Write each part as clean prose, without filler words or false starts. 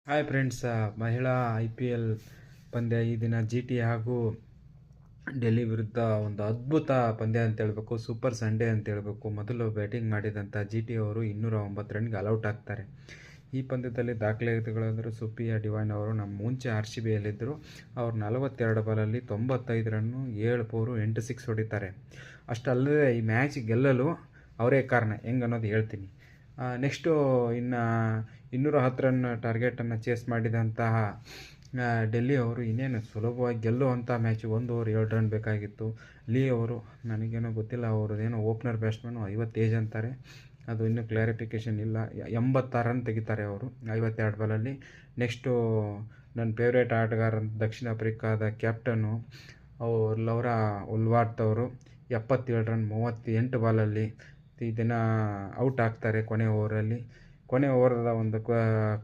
Hi friends, ಮಹಿಳಾ IPL ಪಂದ್ಯ ಈ ದಿನ GT ಹಾಗೂ ಡೆಲ್ಲಿ ವಿರುದ್ಧ ಒಂದು ಅದ್ಭುತ ಪಂದ್ಯ ಅಂತ ಹೇಳ್ಬೇಕು. ಸೂಪರ್ ಸಂಡೇ ಅಂತ ಹೇಳ್ಬೇಕು. ಮೊದಲು ಬ್ಯಾಟಿಂಗ್ ಮಾಡಿದಂಥ GT ಅವರು 209 ರನ್ಗೆ ಅಲೌಟ್ ಆಗ್ತಾರೆ. ಈ ಪಂದ್ಯದಲ್ಲಿ ದಾಖಲೆಗಳಂದರೆ ಸುಪ್ರಿಯಾ ಡಿವೈನ್ ಅವರು ನಮ್ಮ ಮುಂಚೆ RCBಯಲ್ಲಿದ್ದರು. ಅವರು 42 ಬಾಲಲ್ಲಿ 95 ರನ್ನು, 7 4 8 6 ಹೊಡಿತಾರೆ. ಅಷ್ಟಲ್ಲದೆ ಈ ಮ್ಯಾಚ್ ಗೆಲ್ಲಲು ಅವರೇ ಕಾರಣ. ಹೆಂಗನ್ನೋದು ಹೇಳ್ತೀನಿ. ನೆಕ್ಸ್ಟು ಇನ್ನು 210 ರನ್ ಟಾರ್ಗೆಟನ್ನು ಚೇಸ್ ಮಾಡಿದಂತಹ ಡೆಲ್ಲಿ ಅವರು ಇನ್ನೇನು ಸುಲಭವಾಗಿ ಗೆಲ್ಲುವಂಥ ಮ್ಯಾಚ್. 1 ಓವರ್ 7 ರನ್ ಬೇಕಾಗಿತ್ತು. ಲೀ ಅವರು ನನಗೇನೋ ಗೊತ್ತಿಲ್ಲ, ಅವ್ರದ್ದೇನೋ ಓಪನರ್ ಬ್ಯಾಟ್ಸ್ಮನ್ನು 50 ಏಜ್ ಅಂತಾರೆ, ಅದು ಇನ್ನೂ ಕ್ಲಾರಿಫಿಕೇಷನ್ ಇಲ್ಲ. 86 ರನ್ ತೆಗಿತಾರೆ ಅವರು 52 ಬಾಲಲ್ಲಿ. ನೆಕ್ಸ್ಟು ನನ್ನ ಫೇವ್ರೇಟ್ ಆಟಗಾರ ದಕ್ಷಿಣ ಆಫ್ರಿಕಾದ ಕ್ಯಾಪ್ಟನ್ನು ಲೌರಾ ಉಲ್ವಾರ್ಟ್ ಅವರು 77 ರನ್ 38 ಬಾಲಲ್ಲಿ ಈ ದಿನ ಔಟ್ ಆಗ್ತಾರೆ ಕೊನೆ ಓವರಲ್ಲಿ. ಕೊನೆ ಓವರದ ಒಂದು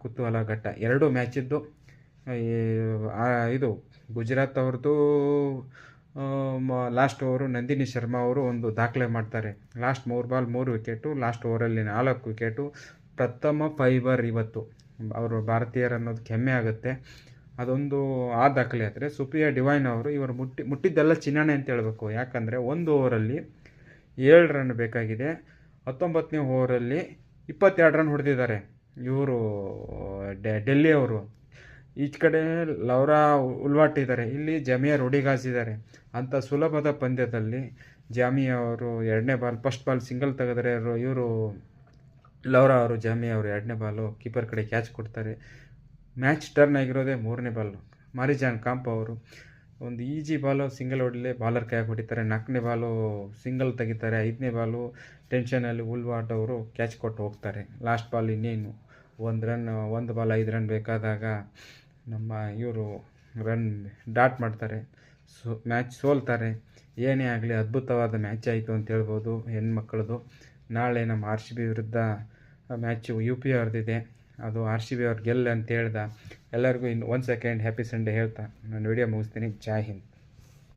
ಕುತೂಹಲ ಘಟ್ಟ. 2 ಮ್ಯಾಚಿದ್ದು ಇದು ಗುಜರಾತ್ ಅವ್ರದ್ದು ಲಾಸ್ಟ್ ಓವರು ನಂದಿನಿ ಶರ್ಮಾ ಅವರು ಒಂದು ದಾಖಲೆ ಮಾಡ್ತಾರೆ. ಲಾಸ್ಟ್ 3 ಬಾಲ್ 3 ವಿಕೆಟು, ಲಾಸ್ಟ್ ಓವರಲ್ಲಿ 4 ವಿಕೆಟು. ಪ್ರಥಮ ಫೈಬರ್ ಇವತ್ತು ಅವರು ಭಾರತೀಯರು ಅನ್ನೋದು ಹೆಮ್ಮೆ ಆಗುತ್ತೆ. ಅದೊಂದು ಆ ದಾಖಲೆ ಆದರೆ ಸುಪ್ರಿಯಾ ಡಿವೈನ್ ಅವರು ಇವರು ಮುಟ್ಟಿದ್ದೆಲ್ಲ ಚಿನ್ನನೆ ಅಂತ ಹೇಳಬೇಕು. ಯಾಕಂದರೆ 1 ಓವರಲ್ಲಿ 7 ರನ್ ಬೇಕಾಗಿದೆ. 19ನೇ ಓವರಲ್ಲಿ 22 ರನ್ ಹೊಡೆದಿದ್ದಾರೆ ಇವರು ಡೆಲ್ಲಿ ಅವರು. ಈಚ ಕಡೆ ಲೌರಾ ಉಲ್ವಾಟ್ ಇದ್ದಾರೆ, ಇಲ್ಲಿ ಜಮಿಯಾ ರೋಡಿಗಾಸ್ ಇದ್ದಾರೆ. ಅಂಥ ಸುಲಭದ ಪಂದ್ಯದಲ್ಲಿ ಜಾಮಿಯಾ ಅವರು 2ನೇ ಬಾಲ್, ಫಸ್ಟ್ ಬಾಲ್ ಸಿಂಗಲ್ ತೆಗೆದರೆ ಇವರು ಲೌರಾ ಅವರು ಜಾಮಿಯಾ ಅವರು 2ನೇ ಬಾಲು ಕೀಪರ್ ಕಡೆ ಕ್ಯಾಚ್ ಕೊಡ್ತಾರೆ. ಮ್ಯಾಚ್ ಟರ್ನ್ ಆಗಿರೋದೇ 3ನೇ ಬಾಲ್. ಮಾರಿಜಾನ್ ಕಾಂಪ್ ಅವರು ಒಂದು ಈಜಿ ಬಾಲು ಸಿಂಗಲ್ ಹೊಡಿಲೇ ಬಾಲರ್ ಕೈಯಾಗಿ ಹೊಡಿತಾರೆ. 4ನೇ ಬಾಲು ಸಿಂಗಲ್ ತೆಗಿತಾರೆ. 5ನೇ ಬಾಲು ಟೆನ್ಷನಲ್ಲಿ ಉಲ್ವಾಟ್ ಅವರು ಕ್ಯಾಚ್ ಕೊಟ್ಟು ಹೋಗ್ತಾರೆ. ಲಾಸ್ಟ್ ಬಾಲ್ ಇನ್ನೇನು 1 ಬಾಲ್ 5 ರನ್ ಬೇಕಾದಾಗ ನಮ್ಮ ಇವರು ರನ್ ಡಾಟ್ ಮಾಡ್ತಾರೆ. ಮ್ಯಾಚ್ ಸೋಲ್ತಾರೆ. ಏನೇ ಆಗಲಿ ಅದ್ಭುತವಾದ ಮ್ಯಾಚ್ ಆಯಿತು ಅಂತ ಹೇಳ್ಬೋದು ಹೆಣ್ಮಕ್ಳದು. ನಾಳೆ ನಮ್ಮ RCB ವಿರುದ್ಧ ಮ್ಯಾಚು UP ಅವ್ರದ್ದಿದೆ. ಅದು RCB ಅವ್ರು ಗೆಲ್ಲ ಅಂತ ಹೇಳ್ದ ಎಲ್ಲರಿಗೂ 1 ಸೆಕೆಂಡ್ ಹ್ಯಾಪಿ ಸಂಡೇ ಹೇಳ್ತಾ ನಾನು ವಿಡಿಯೋ ಮುಗಿಸ್ತೀನಿ. ಜೈ ಹಿಂದ್.